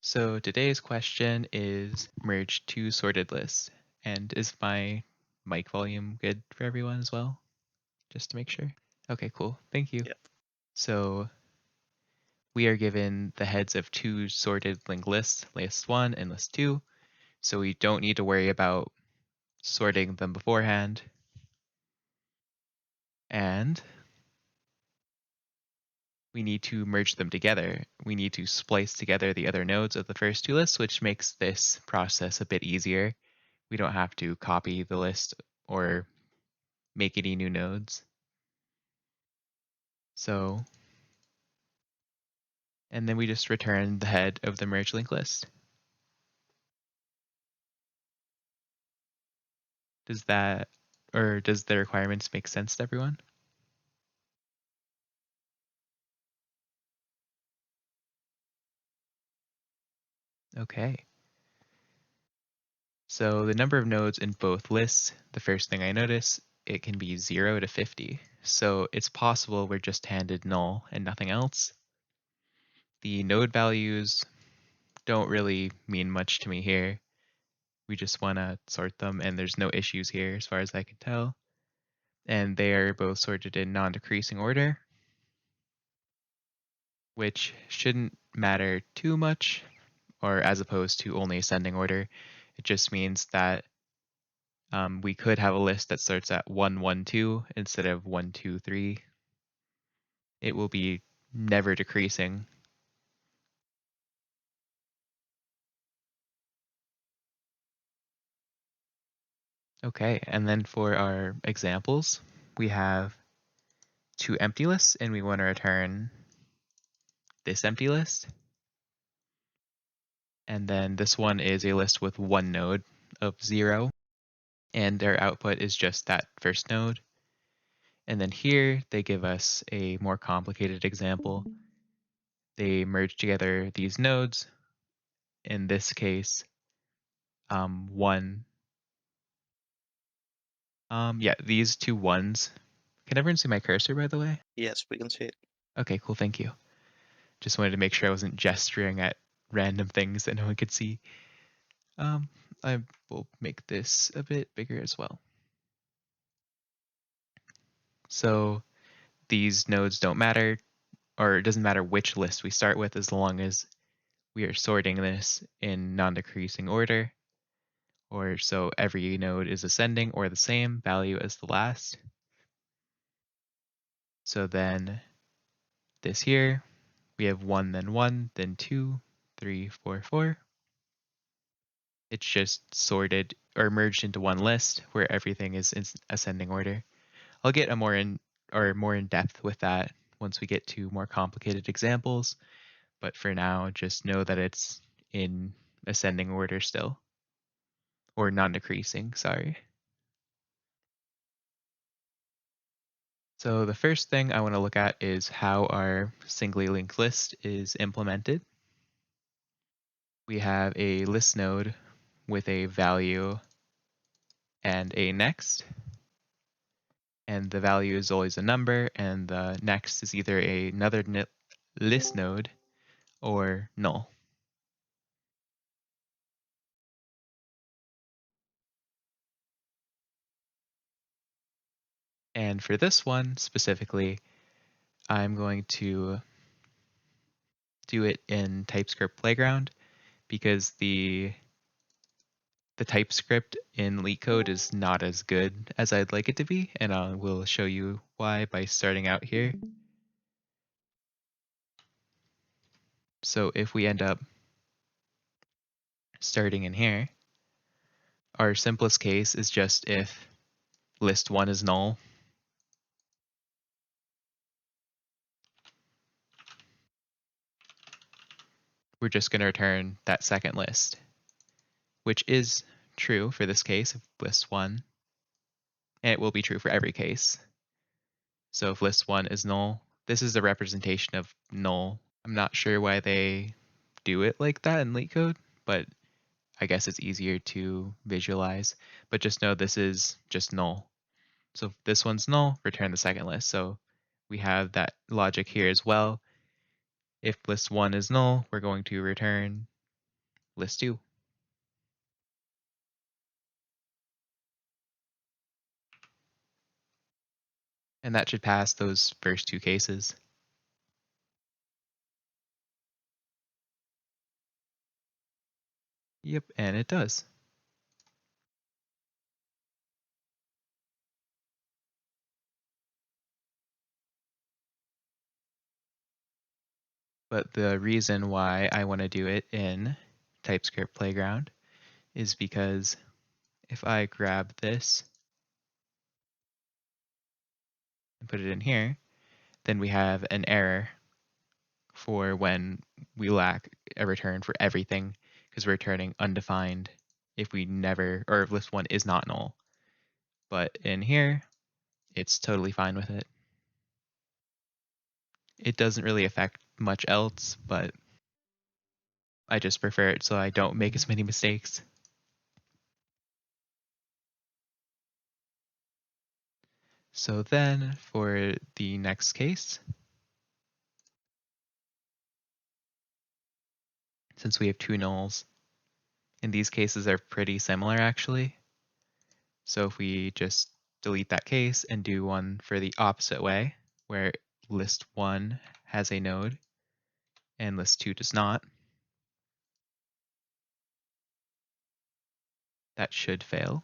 So today's question is merge two sorted lists. And is my mic volume good for everyone as well? Just to make sure. Okay, cool. Thank you. Yeah. So we are given the heads of two sorted linked lists, list 1 and list 2. So we don't need to worry about sorting them beforehand. And we need to merge them together. We need to splice together the other nodes of the first two lists, which makes this process a bit easier. We don't have to copy the list or make any new nodes. So, and then we just return the head of the merge linked list. Does that, or does the requirements make sense to everyone? Okay. So the number of nodes in both lists, the first thing I notice, it can be 0 to 50. So it's possible we're just handed null and nothing else. The node values don't really mean much to me here. We just want to sort them, and there's no issues here as far as I can tell. And they are both sorted in non-decreasing order, which shouldn't matter too much, or as opposed to only ascending order. It just means that we could have a list that starts at 1, 1, 2 instead of 1, 2, 3. It will be never decreasing. Okay, and then for our examples, we have two empty lists, and we want to return this empty list. And then this one is a list with one node of 0, and their output is just that first node. And then here they give us a more complicated example. They merge together these nodes. In this case, these two ones. Can everyone see my cursor, by the way? Yes, we can see it. Okay, cool, thank you. Just wanted to make sure I wasn't gesturing at random things that no one could see. I will make this a bit bigger as well. So these nodes don't matter, or it doesn't matter which list we start with as long as we are sorting this in non-decreasing order, or so every node is ascending or the same value as the last. So then this here, we have 1, then 2, 3, 4, 4. It's just sorted or merged into one list where everything is in ascending order. I'll get more in depth with that once we get to more complicated examples, but for now, just know that it's in ascending order still, or non-decreasing, sorry. So the first thing I want to look at is how our singly linked list is implemented. We have a list node with a value and a next, and the value is always a number, and the next is either another list node or null. And for this one specifically, I'm going to do it in TypeScript Playground because the TypeScript in LeetCode is not as good as I'd like it to be, and I will show you why by starting out here. So if we end up starting in here, our simplest case is just if list 1 is null, we're just going to return that second list, which is true for this case of list 1, and it will be true for every case. So if list 1 is null, this is a representation of null. I'm not sure why they do it like that in LeetCode, but I guess it's easier to visualize. But just know this is just null. So if this one's null, return the second list. So we have that logic here as well. If list 1 is null, we're going to return list 2. And that should pass those first 2 cases. Yep, and it does. But the reason why I want to do it in TypeScript Playground is because if I grab this and put it in here, then we have an error for when we lack a return for everything, because we're returning undefined if we never, or if list 1 is not null. But in here, it's totally fine with it. It doesn't really affect much else, but I just prefer it so I don't make as many mistakes. So then for the next case, since we have 2 nulls, and these cases are pretty similar actually. So if we just delete that case and do one for the opposite way, where list 1 has a node and list 2 does not, that should fail.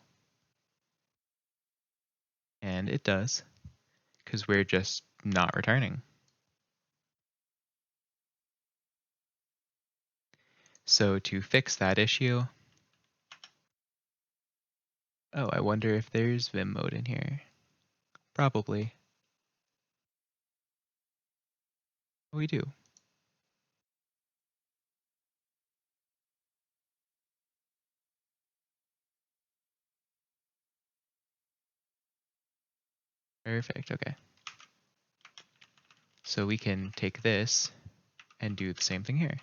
And it does, because we're just not returning. So to fix that issue, oh, I wonder if there's Vim mode in here. Probably. We do. Perfect, okay. So we can take this and do the same thing here.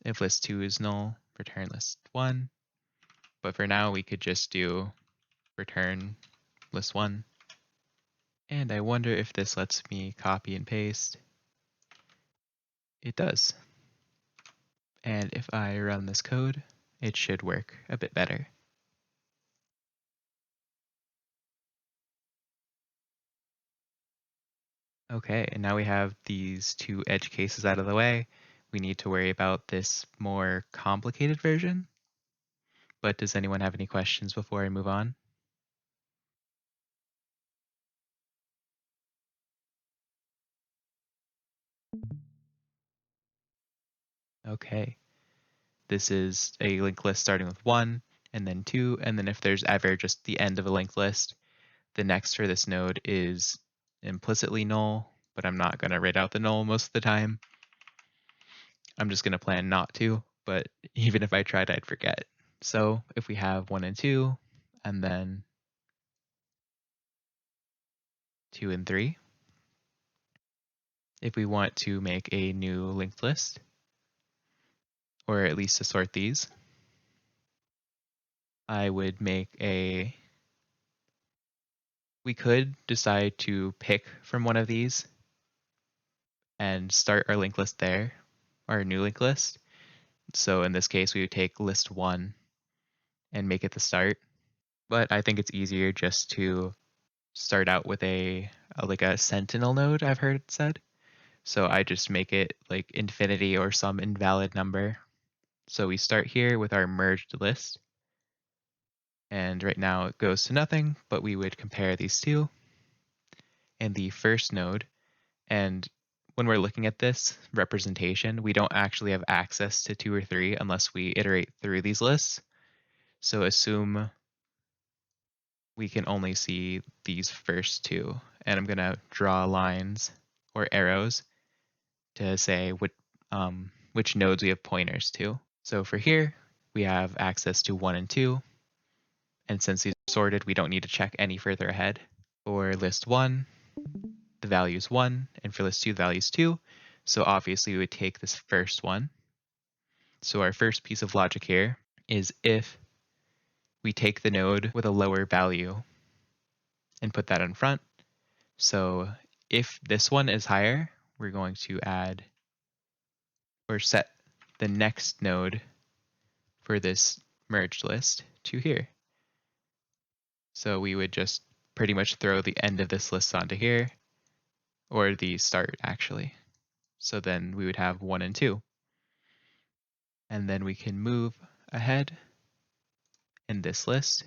If list 2 is null, return list 1. But for now, we could just do return list 1. And I wonder if this lets me copy and paste. It does. And if I run this code, it should work a bit better. Okay, and now we have these 2 edge cases out of the way. We need to worry about this more complicated version. But does anyone have any questions before I move on? Okay. This is a linked list starting with 1, and then 2, and then if there's ever just the end of a linked list, the next for this node is implicitly null, but I'm not going to write out the null most of the time. I'm just going to plan not to, but even if I tried, I'd forget. So if we have 1 and 2, and then 2 and 3, if we want to make a new linked list, or at least to sort these, I would make we could decide to pick from one of these and start our linked list there, our new linked list. So in this case, we would take list 1 and make it the start. But I think it's easier just to start out with like a sentinel node, I've heard it said. So I just make it like infinity or some invalid number. So we start here with our merged list. And right now it goes to nothing, but we would compare these two. And the first node, and when we're looking at this representation, we don't actually have access to 2 or 3 unless we iterate through these lists. So assume we can only see these first 2. And I'm going to draw lines or arrows to say which nodes we have pointers to. So for here, we have access to 1 and 2. And since these are sorted, we don't need to check any further ahead. For list 1, the value is 1, and for list 2, the value is 2. So obviously we would take this first one. So our first piece of logic here is if we take the node with a lower value and put that in front. So if this one is higher, we're going to add or set the next node for this merged list to here. So we would just pretty much throw the end of this list onto here, or the start actually. So then we would have 1 and 2. And then we can move ahead in this list.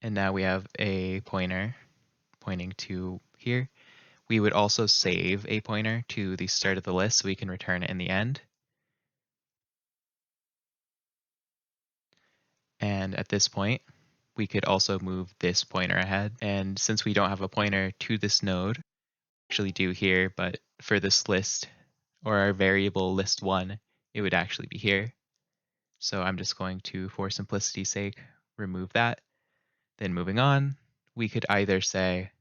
And now we have a pointer pointing to here. We would also save a pointer to the start of the list so we can return it in the end. And at this point, we could also move this pointer ahead. And since we don't have a pointer to this node, actually do here, but for this list or our variable list1, it would actually be here. So I'm just going to, for simplicity's sake, remove that. Then moving on, we could either say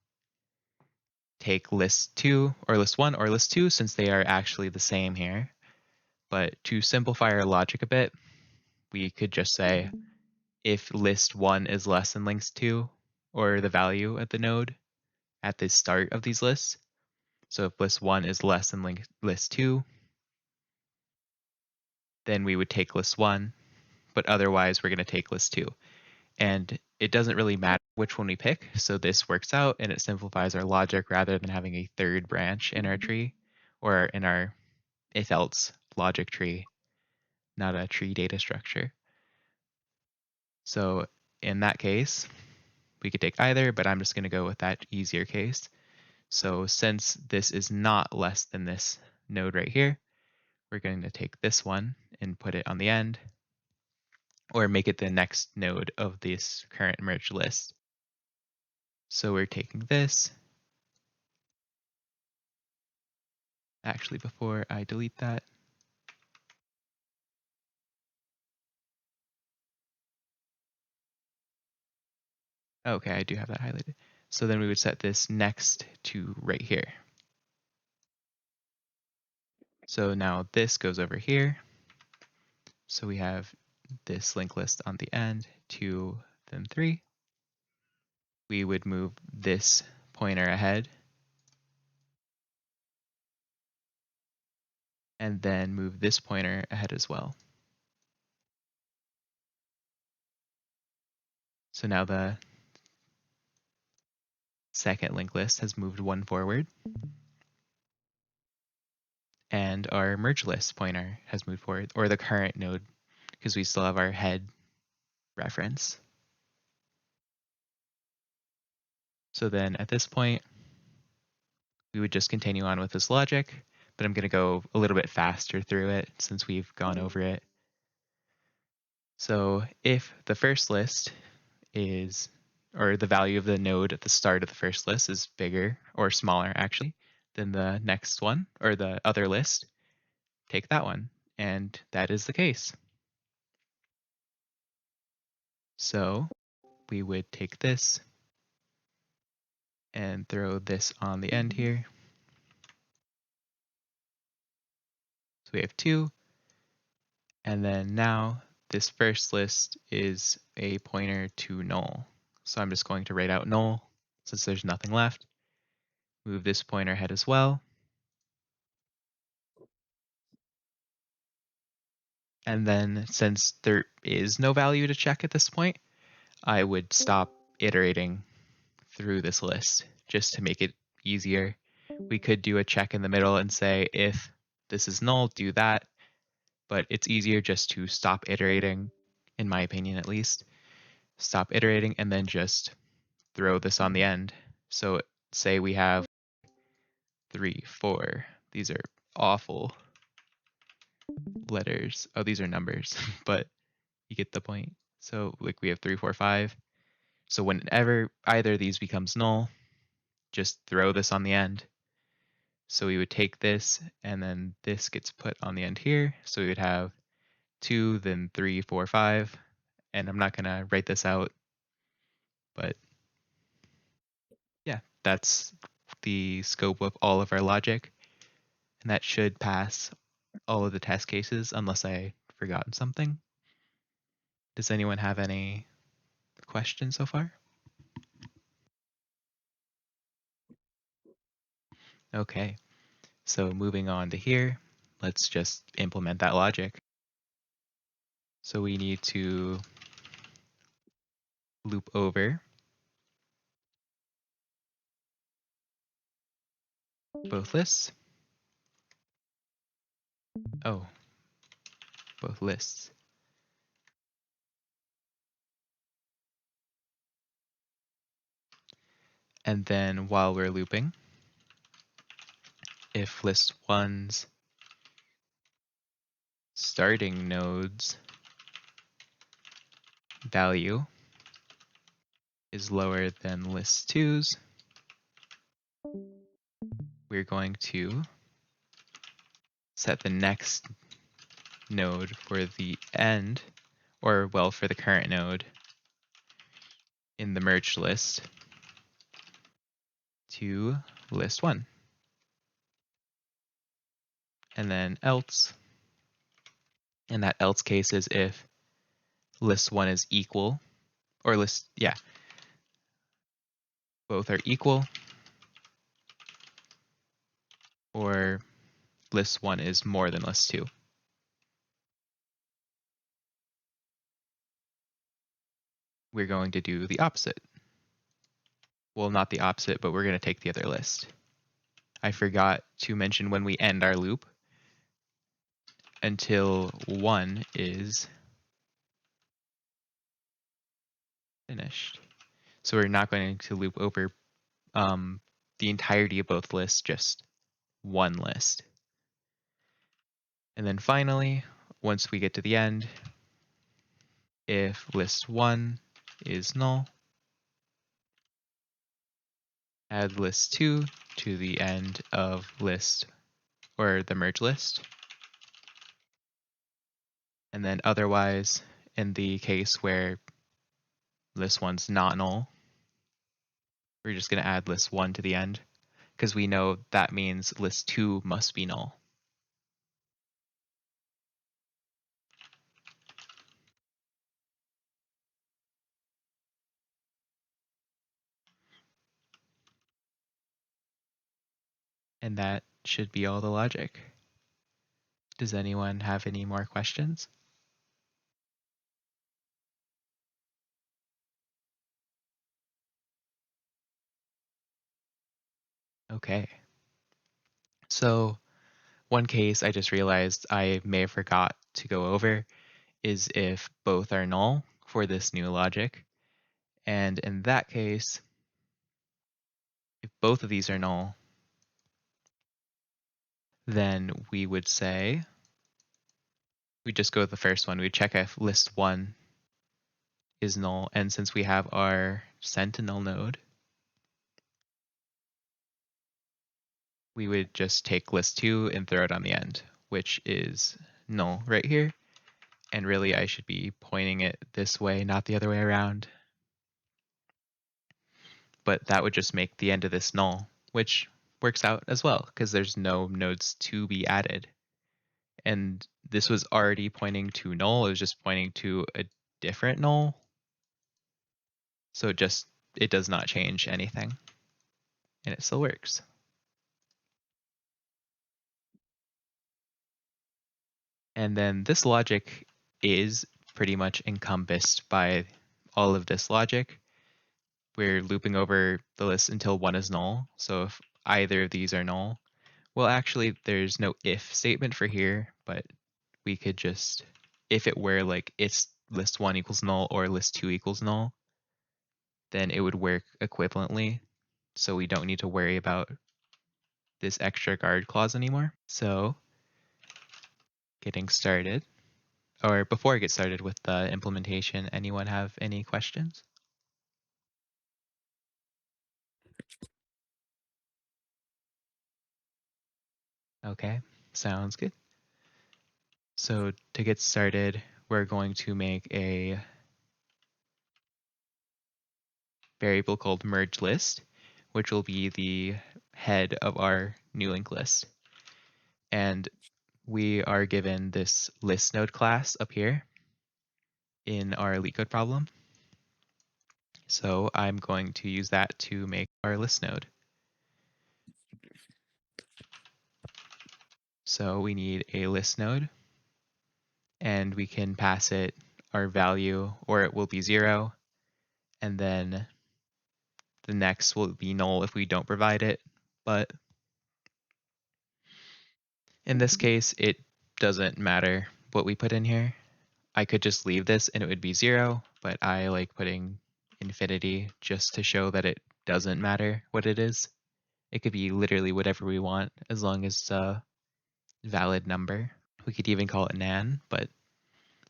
take list2 or list1 or list2 since they are actually the same here. But to simplify our logic a bit, we could just say if list1 is less than list2 or the value at the node at the start of these lists. So if list1 is less than list2, then we would take list1, but otherwise we're going to take list2. And it doesn't really matter which one we pick, so this works out and it simplifies our logic rather than having a third branch in our tree or in our if-else logic tree, not a tree data structure. So in that case, we could take either, but I'm just going to go with that easier case. So since this is not less than this node right here, we're going to take this one and put it on the end, or make it the next node of this current merged list. So we're taking this. Actually, before I delete that, okay, I do have that highlighted. So then we would set this next to right here. So now this goes over here. So we have this linked list on the end, 2, then 3. We would move this pointer ahead and then move this pointer ahead as well. So now the second linked list has moved 1 forward, and our merge list pointer has moved forward, or the current node, because we still have our head reference. So then at this point, we would just continue on with this logic, but I'm going to go a little bit faster through it since we've gone over it. So if the first list is, or the value of the node at the start of the first list is bigger or smaller actually than the next one or the other list, take that one. And that is the case. So we would take this and throw this on the end here. So we have 2. And then now this first list is a pointer to null. So I'm just going to write out null since there's nothing left. Move this pointer ahead as well. And then since there is no value to check at this point, I would stop iterating through this list just to make it easier. We could do a check in the middle and say, if this is null, do that. But it's easier just to stop iterating, in my opinion at least. Stop iterating and then just throw this on the end. So say we have 3, 4. These are awful letters. Oh, these are numbers, but you get the point. So like we have 3, 4, 5. So whenever either of these becomes null, just throw this on the end. So we would take this and then this gets put on the end here. So we would have 2, then 3, 4, 5. And I'm not gonna write this out, but yeah, that's the scope of all of our logic. And that should pass all of the test cases unless I forgotten something. Does anyone have any questions so far? Okay, So moving on to here, let's just implement that logic. So we need to loop over both lists. Oh, both lists. And then while we're looping, if list one's starting node's value is lower than list two's, we're going to set the next node for the end, or well, for the current node in the merged list to list one. And then else, and that else case is if list one is equal, or both are equal, or list one is more than list two. We're going to do the opposite. Well, not the opposite, but we're going to take the other list. I forgot to mention when we end our loop, until one is finished. So we're not going to loop over the entirety of both lists, just one list. And then finally, once we get to the end, if list one is null, add list two to the end of list or the merge list. And then otherwise, in the case where list one's not null, we're just going to add list one to the end because we know that means list two must be null. And that should be all the logic. Does anyone have any more questions? Okay. So one case I just realized I may have forgot to go over is if both are null for this new logic. And in that case, if both of these are null, then we would say, we just go with the first one. We check if list one is null. And since we have our sentinel node, we would just take list two and throw it on the end, which is null right here. And really I should be pointing it this way, not the other way around. But that would just make the end of this null, which works out as well because there's no nodes to be added. And this was already pointing to null. It was just pointing to a different null. So it does not change anything. And it still works. And then this logic is pretty much encompassed by all of this logic. We're looping over the list until one is null. So if either of these are null, well, actually, there's no if statement for here, but we could just, if it were like it's list one equals null or list two equals null, then it would work equivalently. So we don't need to worry about this extra guard clause anymore. So getting started, or before I get started with the implementation, anyone have any questions? Okay, sounds good. So to get started, we're going to make a variable called merge list, which will be the head of our new linked list. And we are given this list node class up here in our LeetCode problem. So I'm going to use that to make our list node. So we need a list node, and we can pass it our value, or it will be 0, and then the next will be null if we don't provide it. But in this case, it doesn't matter what we put in here. I could just leave this and it would be 0, but I like putting infinity just to show that it doesn't matter what it is. It could be literally whatever we want as long as it's a valid number. We could even call it nan, but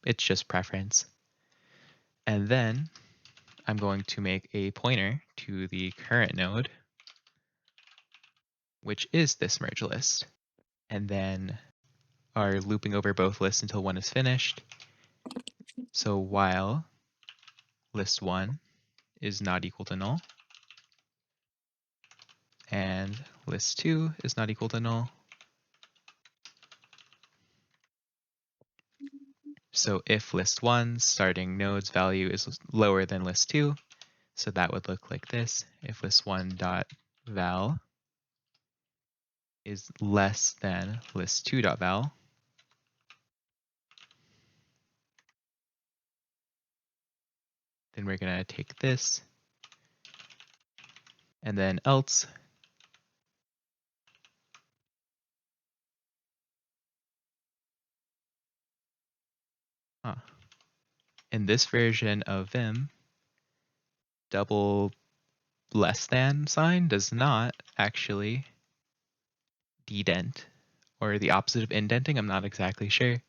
it's just preference. And then I'm going to make a pointer to the current node, which is this merge list. And then are looping over both lists until one is finished. So while list 1 is not equal to null, and list 2 is not equal to null. So if list 1's starting node's value is lower than list 2, so that would look like this. If list 1 dot val is less than list 2 dot val, then we're going to take this, and then else in this version of Vim, double less than sign does not actually dedent, or the opposite of indenting. I'm not exactly sure.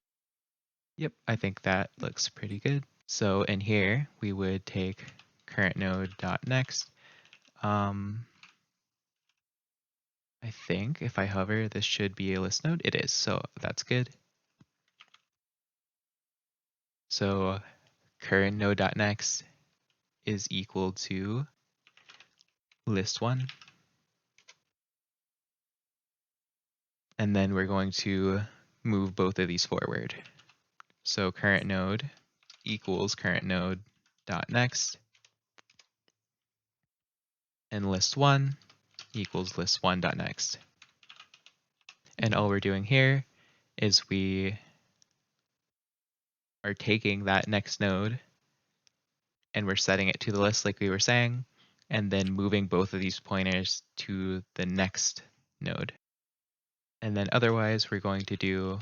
Yep, I think that looks pretty good. So in here, we would take current node dot next. I think if I hover, this should be a list node. It is, so that's good. So current node dot next is equal to list 1. And then we're going to move both of these forward. So current node equals current node dot next, and list 1 equals list 1 dot next. And all we're doing here is we are taking that next node and we're setting it to the list like we were saying, and then moving both of these pointers to the next node. And then otherwise, we're going to do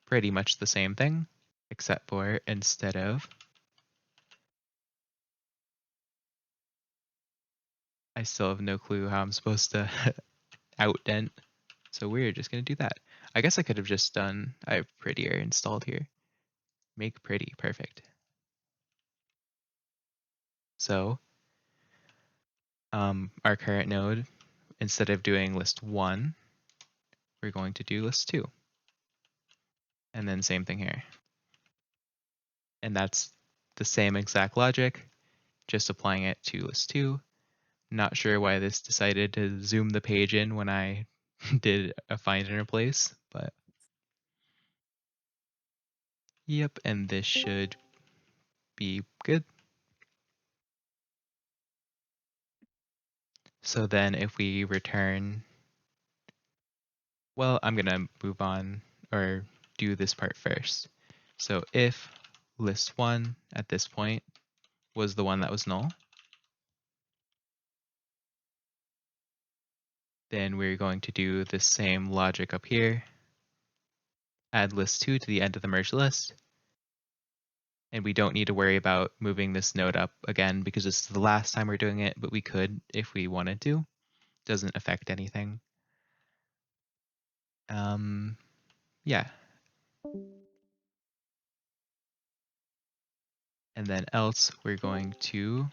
pretty much the same thing, except for instead of, I still have no clue how I'm supposed to outdent. So we're just going to do that. I guess I could have just done, I have prettier installed here. Make pretty, perfect. So our current node, instead of doing list 1, we're going to do list 2. And then same thing here. And that's the same exact logic, just applying it to list 2. Not sure why this decided to zoom the page in when I did a find and replace, but yep, and this should be good. So then if we return, well, I'm gonna move on or do this part first. So if list 1 at this point was the one that was null, then we're going to do the same logic up here, add list 2 to the end of the merge list. And we don't need to worry about moving this node up again because this is the last time we're doing it, but we could if we wanted to. Doesn't affect anything. Yeah. And then else, we're going to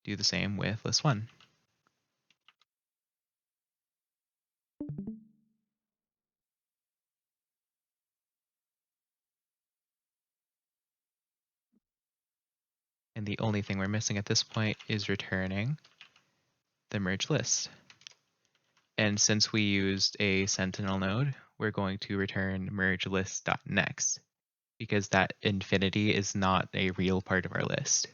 do the same with list 1. And the only thing we're missing at this point is returning the merge list. And since we used a Sentinel node, we're going to return merge list.next because that infinity is not a real part of our list.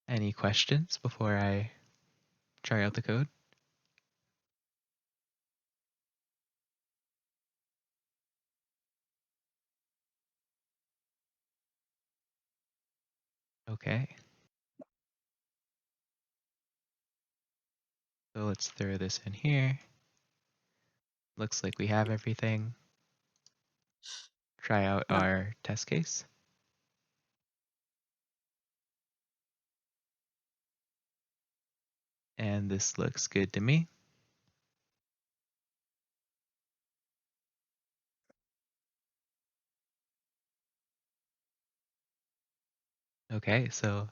Any questions before I try out the code? Okay. So let's throw this in here. Looks like we have everything. Try out our test case. And this looks good to me. Okay, so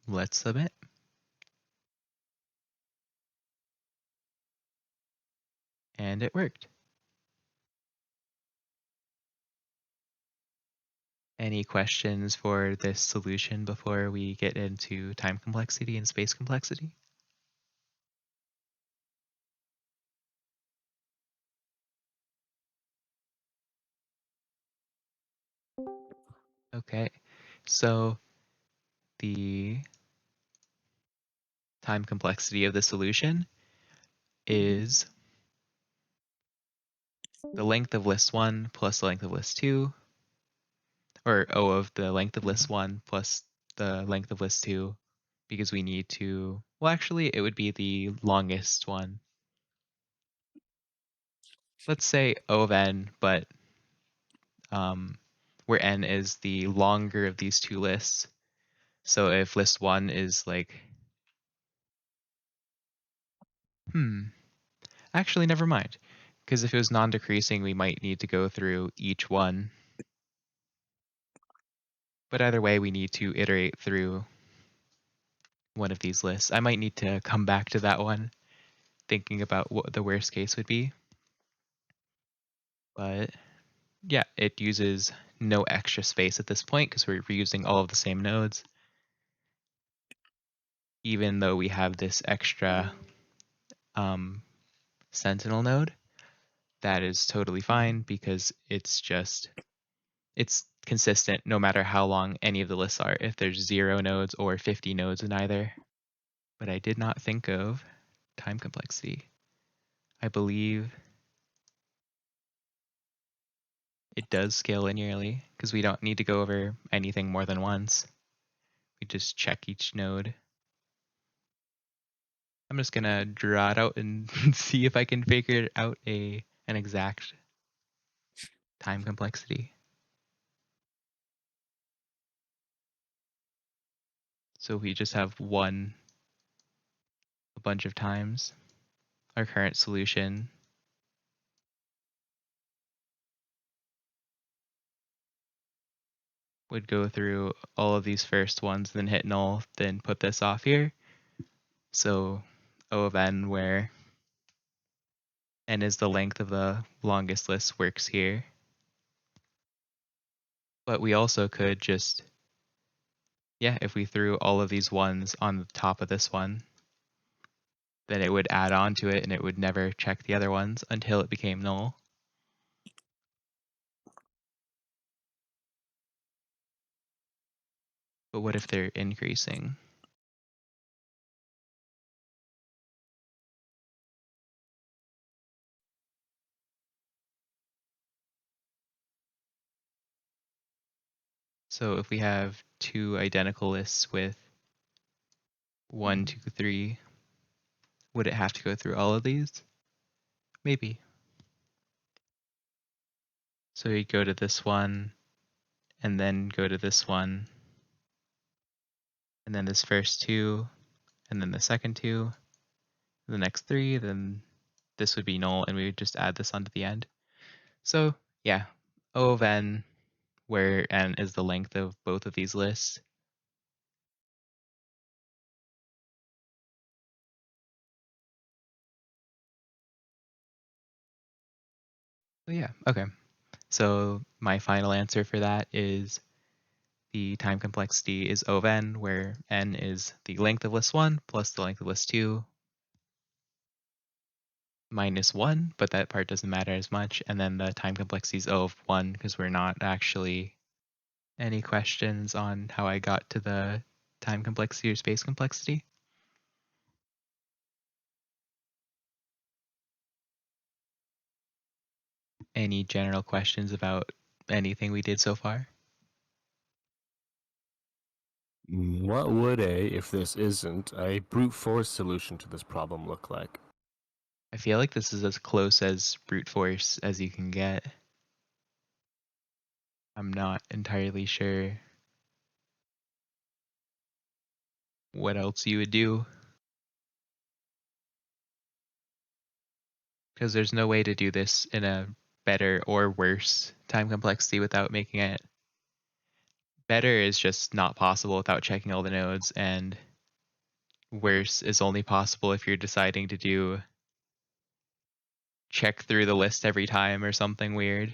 let's submit. And it worked. Any questions for this solution before we get into time complexity and space complexity? Okay, so the time complexity of the solution is the length of list 1 plus the length of list 2, or O of the length of list 1 plus the length of list 2, because we need to, well, actually, it would be the longest one. Let's say O of n, but where n is the longer of these two lists. So if list 1 is like, actually, never mind. Because if it was non-decreasing, we might need to go through each one. But either way, we need to iterate through one of these lists. I might need to come back to that one, thinking about what the worst case would be. But yeah, it uses no extra space at this point because we're reusing all of the same nodes. Even though we have this extra Sentinel node, that is totally fine because it's consistent no matter how long any of the lists are, if there's 0 nodes or 50 nodes in either. But I did not think of time complexity. I believe it does scale linearly because we don't need to go over anything more than once. We just check each node. I'm just gonna draw it out and see if I can figure out an exact time complexity. So we just have one a bunch of times. Our current solution would go through all of these first ones, then hit null, then put this off here. So O of n, where n is the length of the longest list, works here. But we also could just, if we threw all of these ones on the top of this one, then it would add on to it and it would never check the other ones until it became null. But what if they're increasing? So if we have two identical lists with 1, 2, 3, would it have to go through all of these? Maybe. So you go to this one, and then go to this one, and then this first two, and then the second two, the next three, then this would be null, and we would just add this onto the end. So yeah, O of n, where n is the length of both of these lists. So yeah, okay. So my final answer for that is the time complexity is O of n, where n is the length of list 1 plus the length of list 2 minus 1, but that part doesn't matter as much. And then the time complexity is O of 1 because we're not actually. Any questions on how I got to the time complexity or space complexity? Any general questions about anything we did so far? What would if this isn't, a brute force solution to this problem look like? I feel like this is as close as brute force as you can get. I'm not entirely sure what else you would do, because there's no way to do this in a better or worse time complexity without making it better. Is just not possible without checking all the nodes, and worse is only possible if you're deciding to do check through the list every time or something weird.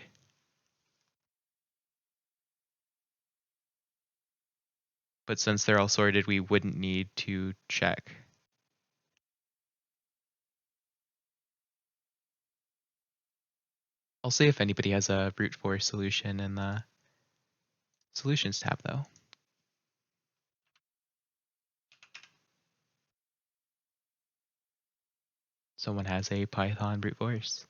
But since they're all sorted, we wouldn't need to check. I'll see if anybody has a brute force solution in the solutions tab though. Someone has a Python brute force.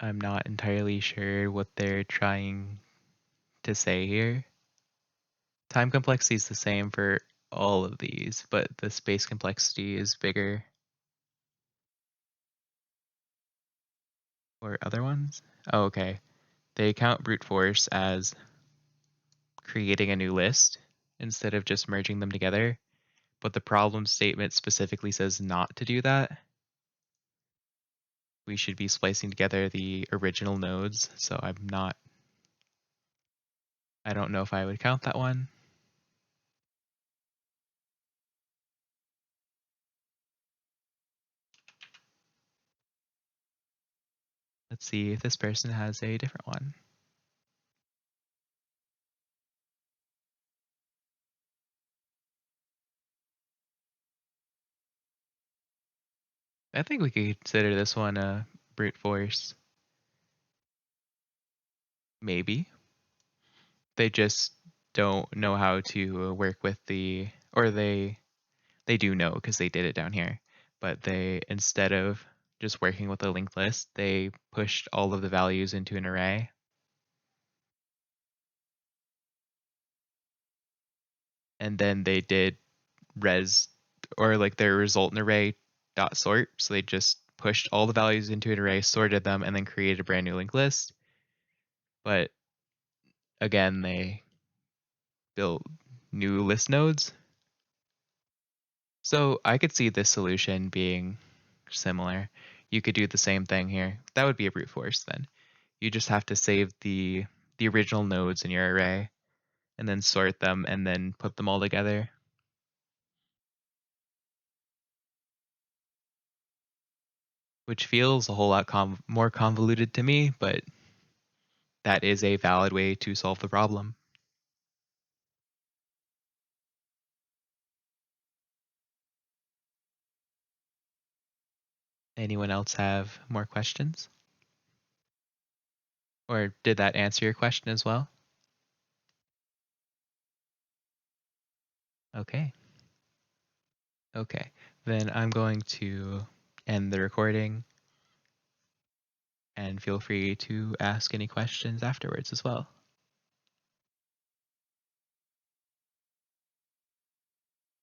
I'm not entirely sure what they're trying to say here. Time complexity is the same for all of these, but the space complexity is bigger. Or other ones? Oh, okay. They count brute force as creating a new list instead of just merging them together, but the problem statement specifically says not to do that. We should be splicing together the original nodes, so I don't know if I would count that one. Let's see if this person has a different one. I think we could consider this one a brute force. Maybe. They just don't know how to work with or they do know because they did it down here, but they, instead of just working with a linked list, they pushed all of the values into an array. And then they did res, or like their resultant array dot sort. So they just pushed all the values into an array, sorted them, and then created a brand new linked list. But again, they built new list nodes. So I could see this solution being similar. You could do the same thing here. That would be a brute force then. You just have to save the original nodes in your array and then sort them and then put them all together. Which feels a whole lot more convoluted to me, but that is a valid way to solve the problem. Anyone else have more questions? Or did that answer your question as well? Okay. Okay. Then I'm going to end the recording, and feel free to ask any questions afterwards as well.